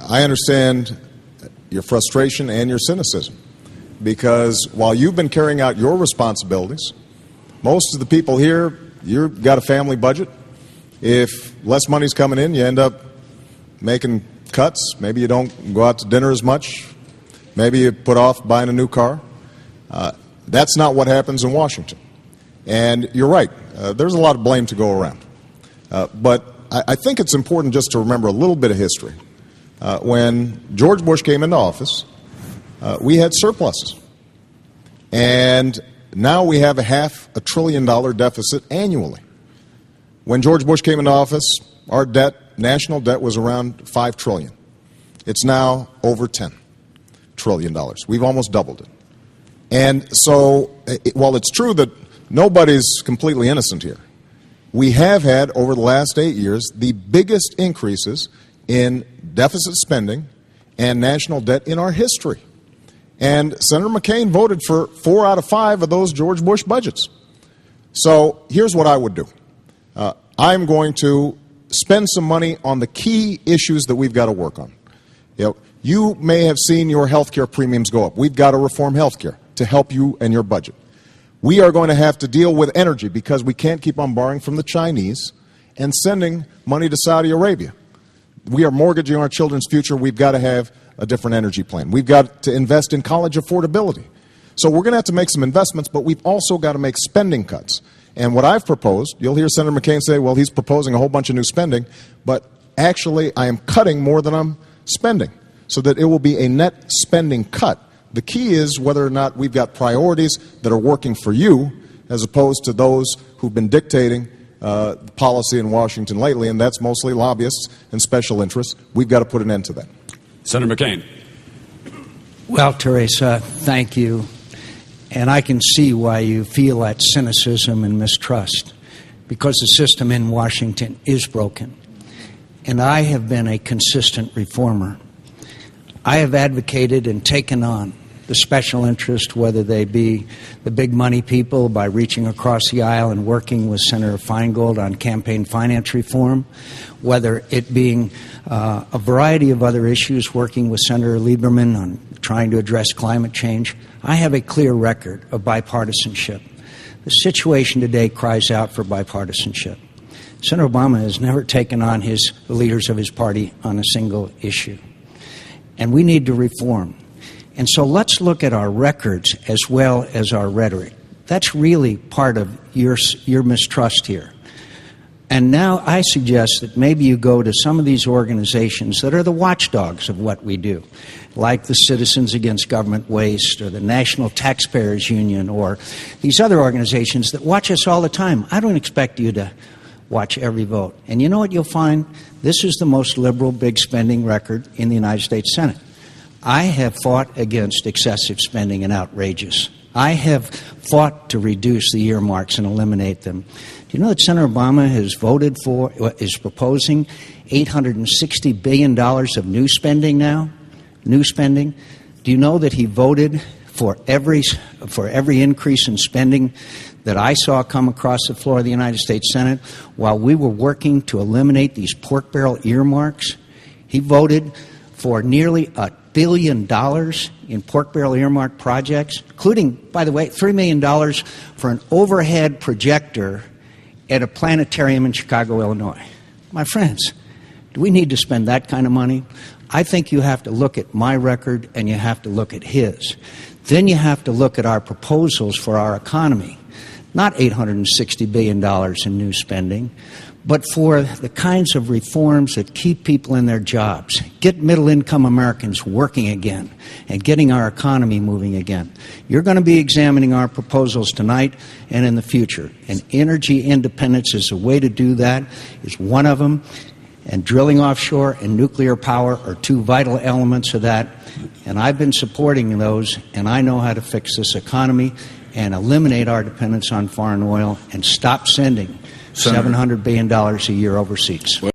I understand your frustration and your cynicism, because while you've been carrying out your responsibilities, most of the people here, you've got a family budget. If less money's coming in, you end up making cuts. Maybe you don't go out to dinner as much. Maybe you put off buying a new car. That's not what happens in Washington. And you're right. There's a lot of blame to go around. But I think it's important just to remember a little bit of history. When George Bush came into office, we had surpluses. And now we have a $500 billion deficit annually. When George Bush came into office, our debt, national debt, was around $5 trillion. It's now over $10 trillion. We've almost doubled it. And so, while it's true that nobody's completely innocent here, we have had, over the last 8 years, the biggest increases in deficit spending and national debt in our history. And Senator McCain voted for 4 out of 5 of those George Bush budgets. So here's what I would do. I'm going to spend some money on the key issues that we've got to work on. You may have seen your health care premiums go up. We've got to reform health care to help you and your budget. We are going to have to deal with energy because we can't keep on borrowing from the Chinese and sending money to Saudi Arabia. We are mortgaging our children's future. We've got to have a different energy plan. We've got to invest in college affordability. So we're going to have to make some investments, but we've also got to make spending cuts. And what I've proposed, you'll hear Senator McCain say, well, he's proposing a whole bunch of new spending, but actually I am cutting more than I'm spending so that it will be a net spending cut. The key is whether or not we've got priorities that are working for you as opposed to those who've been dictating policy in Washington lately, and that's mostly lobbyists and special interests. We've got to put an end to that. Senator McCain. Well, Teresa, thank you. And I can see why you feel that cynicism and mistrust, because the system in Washington is broken. And I have been a consistent reformer. I have advocated and taken on the special interest, whether they be the big money people, by reaching across the aisle and working with Senator Feingold on campaign finance reform, whether it being a variety of other issues, working with Senator Lieberman on trying to address climate change. I have a clear record of bipartisanship. The situation today cries out for bipartisanship. Senator Obama has never taken on the leaders of his party on a single issue. And we need to reform. And so let's look at our records as well as our rhetoric. That's really part of your mistrust here. And now I suggest that maybe you go to some of these organizations that are the watchdogs of what we do, like the Citizens Against Government Waste or the National Taxpayers Union or these other organizations that watch us all the time. I don't expect you to watch every vote. And you know what you'll find? This is the most liberal big spending record in the United States Senate. I have fought against excessive spending and outrageous. I have fought to reduce the earmarks and eliminate them. Do you know that Senator Obama has voted for, is proposing $860 billion of new spending now? New spending. Do you know that he voted for every increase in spending that I saw come across the floor of the United States Senate while we were working to eliminate these pork barrel earmarks? He voted for nearly $1 billion in pork barrel earmark projects, including, by the way, $3 million for an overhead projector at a planetarium in Chicago, Illinois. My friends, do we need to spend that kind of money? I think you have to look at my record and you have to look at his. Then you have to look at our proposals for our economy. Not $860 billion in new spending, but for the kinds of reforms that keep people in their jobs, get middle-income Americans working again, and getting our economy moving again. You're going to be examining our proposals tonight and in the future. And energy independence is a way to do that, is one of them. And drilling offshore and nuclear power are two vital elements of that. And I've been supporting those, and I know how to fix this economy and eliminate our dependence on foreign oil and stop sending $700 billion a year overseas.